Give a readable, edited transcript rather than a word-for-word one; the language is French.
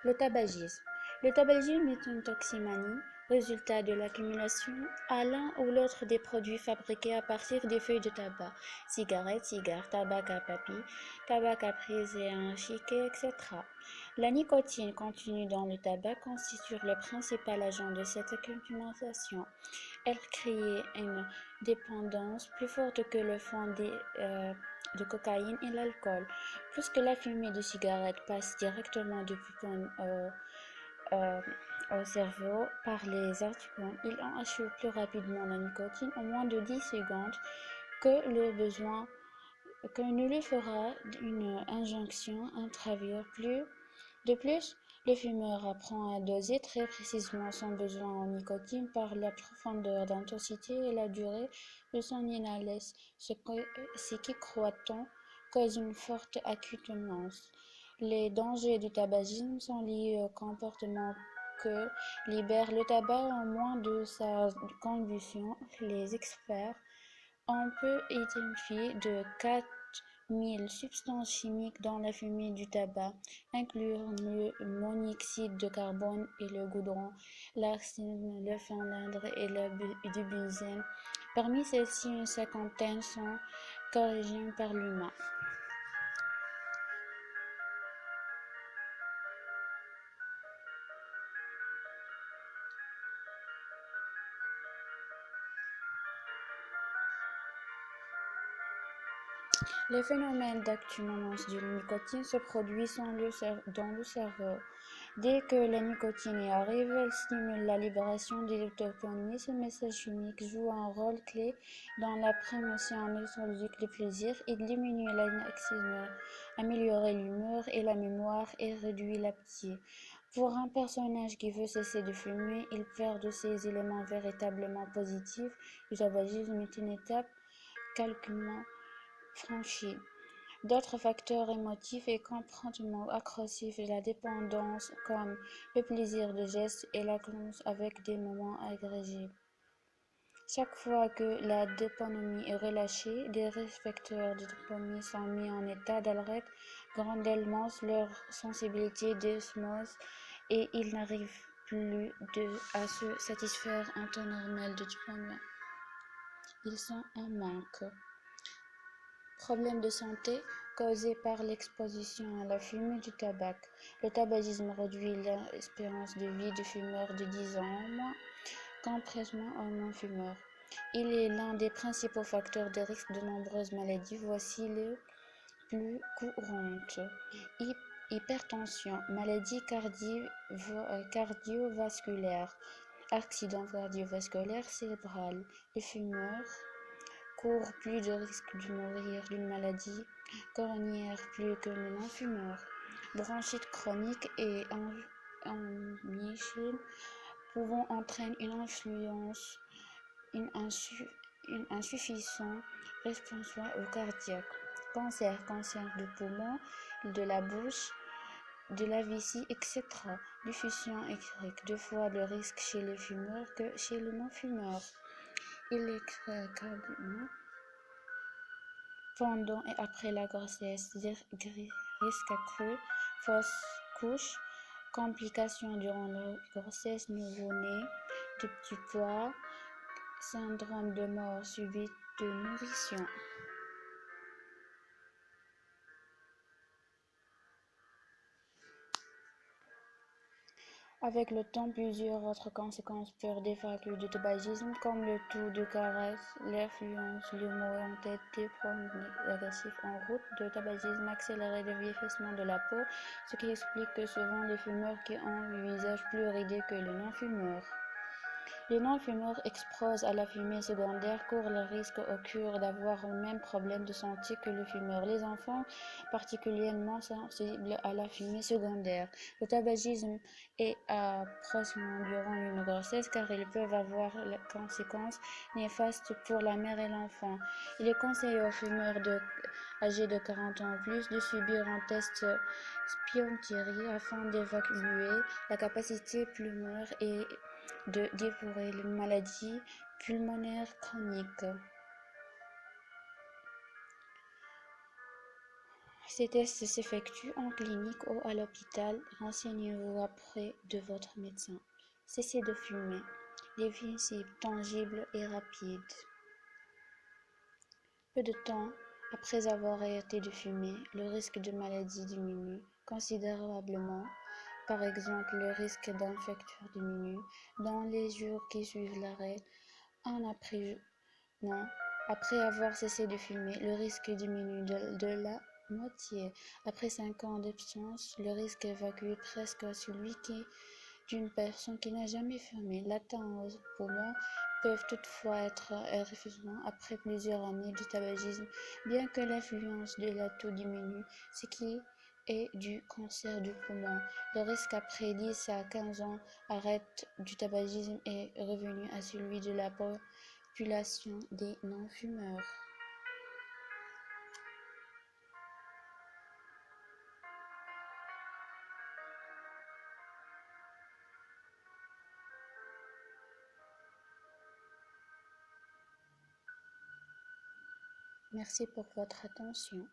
Le tabagisme. Le tabagisme est une toxicomanie, résultat de l'accumulation à l'un ou l'autre des produits fabriqués à partir des feuilles de tabac, cigarettes, cigares, tabac à papy, tabac à prise et à un chiquet, etc. La nicotine contenue dans le tabac constitue le principal agent de cette accumulation. Elle crée une dépendance plus forte que le fond de cocaïne et l'alcool. Puisque la fumée de cigarette passe directement du poumon euh, au cerveau par les articles, il en achève plus rapidement la nicotine en moins de 10 secondes que le besoin que ne lui fera une injonction intraveineuse. De plus, le fumeur apprend à doser très précisément son besoin en nicotine par la profondeur, l'intensité et la durée de son inhalation, ce qui croit-on cause une forte accoutumance. Les dangers du tabagisme sont liés au comportement que libère le tabac en moins de sa combustion. Les experts ont peu identifié de 4 000 substances chimiques dans la fumée du tabac, incluant le monoxyde de carbone et le goudron, l'arsenic, le phenandre et du benzène. Parmi celles-ci, une cinquantaine sont corrigées par l'humain. Le phénomène d'accumulation de nicotine se produit dans le cerveau. Dès que la nicotine y arrive, elle stimule la libération des dopamines. Ce message chimique joue un rôle clé dans la promotion nostalgique du plaisir. Il diminue l'anxiété, améliore l'humeur et la mémoire et réduit l'appétit. Pour un personnage qui veut cesser de fumer, il perd de ces éléments véritablement positifs. Le tabagisme est une étape calculement franchie. D'autres facteurs émotifs et comportements accroissifs de la dépendance, comme le plaisir de geste et la close avec des moments agrégés. Chaque fois que la dopamine est relâchée, des récepteurs de dopamine sont mis en état d'alerte, grandement leur sensibilité d'osmose et ils n'arrivent plus à se satisfaire en temps normal de dopamine. Ils sont en manque. Problèmes de santé causés par l'exposition à la fumée du tabac. Le tabagisme réduit l'espérance de vie du fumeur de 10 ans en moins, comparativement aux non-fumeurs. Il est l'un des principaux facteurs de risque de nombreuses maladies. Voici les plus courantes. Hypertension, maladie cardiovasculaire, accident cardiovasculaire cérébral. Les fumeurs courent plus de risques de mourir d'une maladie coronarienne plus que les non-fumeurs. Bronchite chronique et angine pouvant entraîner une insuffisance respiratoire ou cardiaque. Cancer du poumon, de la bouche, de la vessie, etc. Diffusion électrique, 2 fois le risque chez les fumeurs que chez les non-fumeurs. Il est pendant et après la grossesse, risque accru, fausse couche, complications durant la grossesse, nouveau-né, de petits poids, syndrome de mort subite de nourrisson. Avec le temps, plusieurs autres conséquences peuvent dévaler du tabagisme, comme le taux de caresse, l'influence, l'humour en tête, des problèmes agressifs en route, le tabagisme accéléré le vieillissement de la peau, ce qui explique que souvent les fumeurs qui ont le visage plus ridé que les non-fumeurs. Les non-fumeurs exposés à la fumée secondaire courent le risque au cure d'avoir le même problème de santé que les fumeurs. Les enfants, particulièrement sensibles à la fumée secondaire. Le tabagisme est à proximité durant une grossesse car ils peuvent avoir des conséquences néfastes pour la mère et l'enfant. Il est conseillé aux fumeurs âgés de 40 ans ou plus de subir un test spirométrique afin d'évaluer la capacité pulmonaire et de dévorer les maladies pulmonaires chroniques. Ces tests s'effectuent en clinique ou à l'hôpital. Renseignez-vous auprès de votre médecin. Cessez de fumer. Les principes tangibles et rapides. Peu de temps après avoir arrêté de fumer, le risque de maladie diminue considérablement. Par exemple, le risque d'infection diminue dans les jours qui suivent l'arrêt. Non, après avoir cessé de fumer, le risque diminue de la moitié. Après 5 ans d'absence, le risque évacue presque à celui d'une personne qui n'a jamais fumé. L'atteintes aux poumons peuvent toutefois être irréversibles après plusieurs années de tabagisme, bien que l'influence de la taux diminue, ce qui est du cancer du poumon. Le risque après 10 à 15 ans arrête du tabagisme est revenu à celui de la population des non-fumeurs. Merci pour votre attention.